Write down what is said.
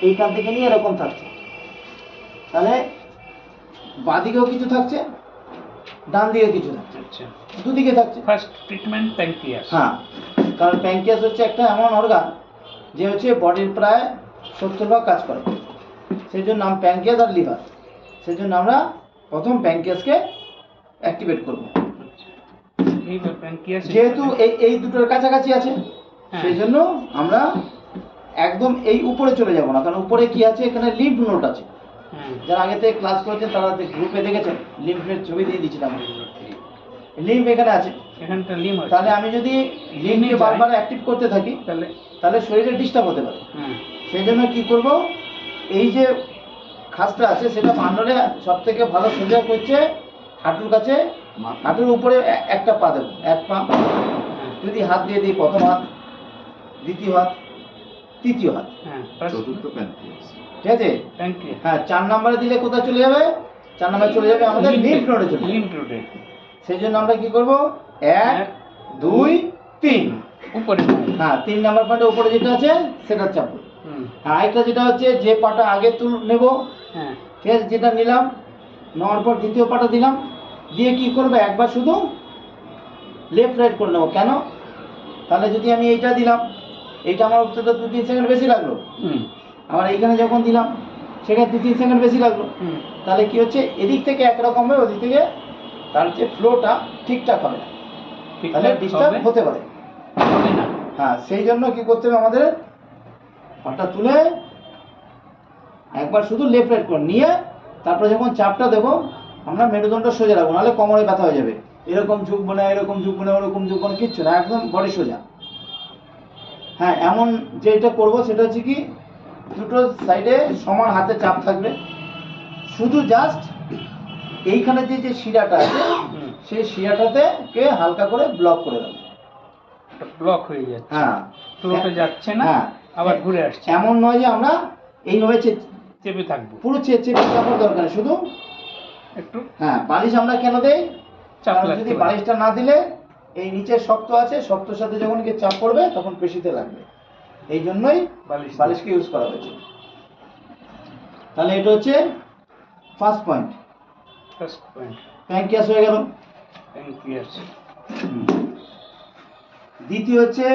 এইখান থেকে নিয়ে এরকম থাকছে, তাহলে বাঁদিকেও কিছু থাকছে, ডান দিকেও কিছু থাকছে, আচ্ছা, দুদিকে থাকছে। First treatment pancreas. হ্যাঁ, কারণ প্যানক্রিয়াস হচ্ছে একটা এমন অর্গান যে হচ্ছে বডির প্রায় 70% কাজ করে, সেই জন্য নাম প্যানক্রিয়াস আর লিভার। সেই জন্য আমরা প্রথম প্যানক্রিয়াসকে অ্যাক্টিভেট করব। এইবার প্যানক্রিয়াস যেহেতু এই দুটোর কাছাকাছি আছে, সেই জন্য আমরা একদম এই উপরে চলে যাব না, কারণ উপরে কি আছে, এখানে লিম্ফ নোড আছে। যারা আগে থেকে ক্লাস করেছেন তারা গ্রুপে দেখেছেন, লিম্ফের ছবি দিয়ে দিয়েছিলাম। লিম্ফ এখানে আছে, এখানটা লিম্ফ আছে। তাহলে আমি যদি লিম্ফকে বারবার অ্যাক্টিভ করতে থাকি তাহলে শরীরে ডিস্টার্ব হতে পারে। সেই জন্য কি করব, এই যে খাসটা আছে সেটা বানালে সব থেকে ভালো সোজা করছে হাঁটুর কাছে, হাঁটুর উপরে একটা পা দেবো, এক পা যদি হাত দিয়ে দিই, প্রথম হাত, দ্বিতীয় হাত, তৃতীয় হাত, চতুর্থ প্যানক্রিয়াস। ঠিক আছে? হ্যাঁ, 4 নম্বরে দিলে কোথায় চলে যাবে? 4 নম্বরে চলে যাবে আমাদের লিম্ফ নোডে চলে যাবে। সেই জন্য আমরা কি করব, 1 2 3 উপরে। হ্যাঁ, 3 নম্বর পয়েন্টে উপরে যেটা আছে সেটা চাপবো। হ্যাঁ, আরেকটা যেটা হচ্ছে যে পাটা আগে নেব, ঠিক আছে, যেটা নিলাম, নেওয়ার পর দ্বিতীয় পাটা দিলাম, দিয়ে কি করবো, একবার শুধু লেফট রাইট করে নেবো। কেন? তাহলে যদি আমি এইটা দিলাম, এইটা আমার উঠতে 2-3 সেকেন্ড বেশি লাগলো, আবার এইখানে যখন দিলাম সেখানে 2-3 সেকেন্ড বেশি লাগলো, তাহলে কি হচ্ছে, এদিক থেকে একরকম হবে, ওদিক থেকে তার যে ফ্লোটা ঠিকঠাক হবে না, তাহলে ডিস্টার্ব হতে পারে। হ্যাঁ, সেই জন্য কি করতে হবে, আমাদের পাটা তুলে একবার শুধু লেফট রাইট করে নিয়ে তারপরে যখন চাপটা দেবো আমরা মেরুদণ্ড সোজা রাখবো, নাহলে কোমরে ব্যথা হয়ে যাবে। এরকম ঝুঁকবো না, এরকম ঝুঁকবো না, ওরকম ঝুঁকবো না, কিচ্ছু না, একদম বডি সোজা। হ্যাঁ, এমন যেটা করবো সেটা হচ্ছে কি, দুটো সাইডে সমান হাতে চাপ থাকবে, শুধু জাস্ট এইখানে যে শিরাটা আছে সেই শিরাটাতে কে হালকা করে ব্লক করে দেবো। ব্লক হয়ে যাচ্ছে, হ্যাঁ, ফ্লোটা যাচ্ছে না, আবার ঘুরে আসছে। এমন নয় যে আমরা এইভাবে চেপে থাকবো, পুরো চেপে চাপার দরকার নেই, শুধু একটু। হ্যাঁ, বালিশ আমরা কেন দেই, কারণ যদি বালিশটা না দিলে এই নিচের শক্ত আছে, শক্তর সাথে যখন গিয়ে চাপ পড়বে তখন পেশিতে লাগবে, এই জন্যই বালিশকে ইউজ করা হয়েছে। তাহলে এটা হচ্ছে ফার্স্ট পয়েন্ট, প্যানক্রিয়াস হয়ে গেল। প্যানক্রিয়াস। দ্বিতীয় হচ্ছে